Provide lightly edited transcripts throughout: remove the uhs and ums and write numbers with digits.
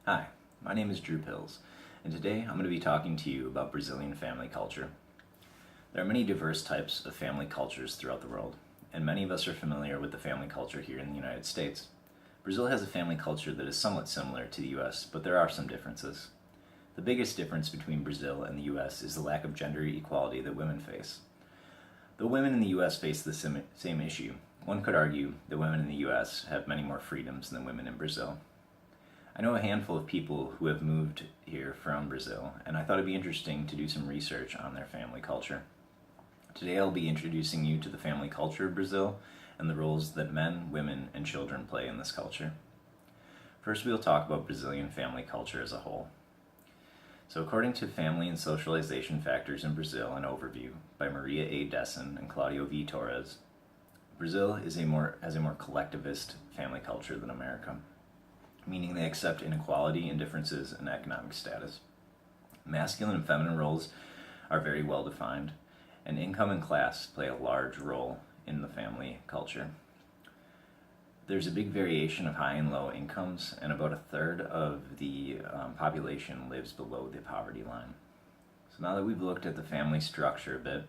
Hi, my name is Drew Pills, and today I'm going to be talking to you about Brazilian family culture. There are many diverse types of family cultures throughout the world, and many of us are familiar with the family culture here in the United States. Brazil has a family culture that is somewhat similar to the US, but there are some differences. The biggest difference between Brazil and the US is the lack of gender equality that women face. Though women in the US face the same issue, one could argue that women in the US have many more freedoms than women in Brazil. I know a handful of people who have moved here from Brazil, and I thought it'd be interesting to do some research on their family culture. Today I'll be introducing you to the family culture of Brazil and the roles that men, women, and children play in this culture. First, we'll talk about Brazilian family culture as a whole. So, according to Family and Socialization Factors in Brazil, an overview by Maria A. Dessen and Claudio V. Torres, Brazil has a more collectivist family culture than America, meaning they accept inequality and differences in economic status. Masculine and feminine roles are very well defined, and income and class play a large role in the family culture. There's a big variation of high and low incomes, and about a third of the population lives below the poverty line. So now that we've looked at the family structure a bit,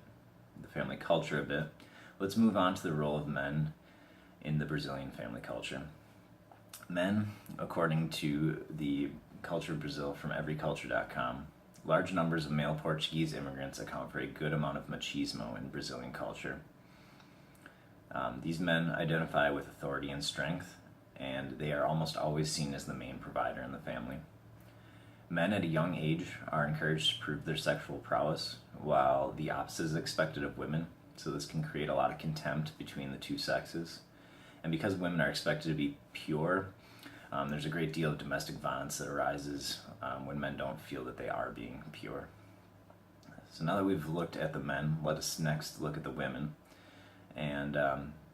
the family culture a bit, let's move on to the role of men in the Brazilian family culture. Men, according to the Culture of Brazil from everyculture.com, large numbers of male Portuguese immigrants account for a good amount of machismo in Brazilian culture. These men identify with authority and strength, and they are almost always seen as the main provider in the family. Men at a young age are encouraged to prove their sexual prowess, while the opposite is expected of women, so this can create a lot of contempt between the two sexes. And because women are expected to be pure, there's a great deal of domestic violence that arises when men don't feel that they are being pure. So now that we've looked at the men, let us next look at the women. And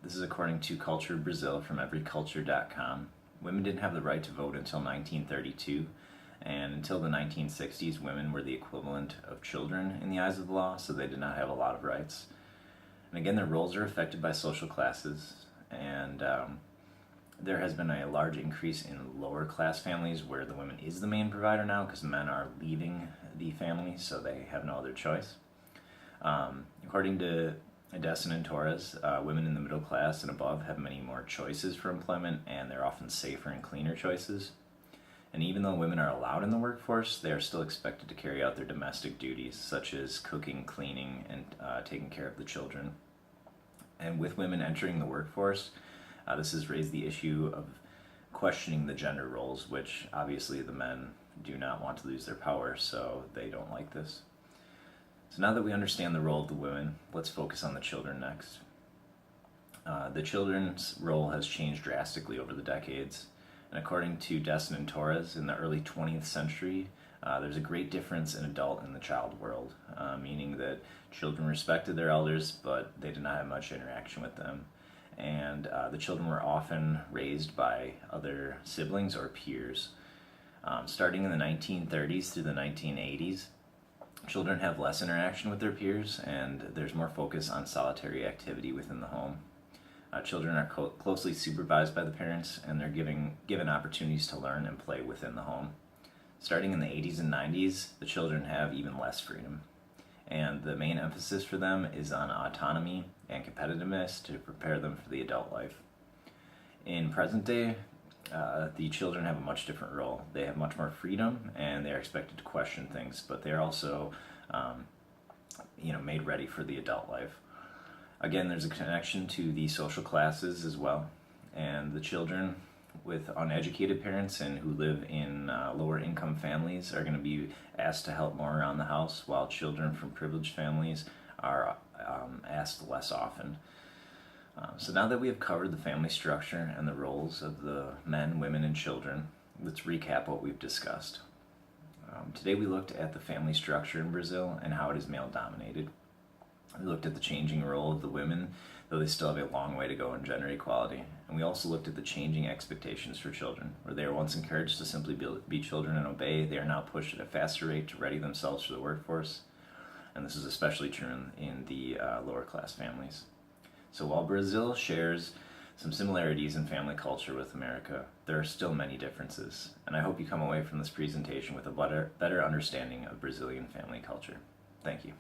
this is according to Culture of Brazil from everyculture.com. Women didn't have the right to vote until 1932, and until the 1960s, women were the equivalent of children in the eyes of the law, so they did not have a lot of rights. And again, their roles are affected by social classes, and there has been a large increase in lower class families where the woman is the main provider now because men are leaving the family, so they have no other choice. According to Dessen and Torres, women in the middle class and above have many more choices for employment, and they're often safer and cleaner choices. And even though women are allowed in the workforce, they are still expected to carry out their domestic duties, such as cooking, cleaning, and taking care of the children. And with women entering the workforce, this has raised the issue of questioning the gender roles, which obviously the men do not want to lose their power, so they don't like this. So now that we understand the role of the women, let's focus on the children next. The children's role has changed drastically over the decades, and according to Dessen and Torres, in the early 20th century, there's a great difference in adult and the child world, meaning that children respected their elders, but they did not have much interaction with them. And the children were often raised by other siblings or peers. Starting in the 1930s through the 1980s, children have less interaction with their peers, and there's more focus on solitary activity within the home. Children are closely supervised by the parents, and they're given opportunities to learn and play within the home. Starting in the 80s and 90s, the children have even less freedom, and the main emphasis for them is on autonomy and competitiveness to prepare them for the adult life. In present day, the children have a much different role. They have much more freedom, and they are expected to question things, but they're also made ready for the adult life. Again, there's a connection to the social classes as well, and the children with uneducated parents and who live in lower income families are going to be asked to help more around the house, while children from privileged families are asked less often. So now that we have covered the family structure and the roles of the men, women, and children, let's recap what we've discussed. Today we looked at the family structure in Brazil and how it is male dominated. We looked at the changing role of the women, though they still have a long way to go in gender equality. And we also looked at the changing expectations for children, where they were once encouraged to simply be children and obey. They are now pushed at a faster rate to ready themselves for the workforce. And this is especially true in the lower class families. So while Brazil shares some similarities in family culture with America, there are still many differences, and I hope you come away from this presentation with a better understanding of Brazilian family culture. Thank you.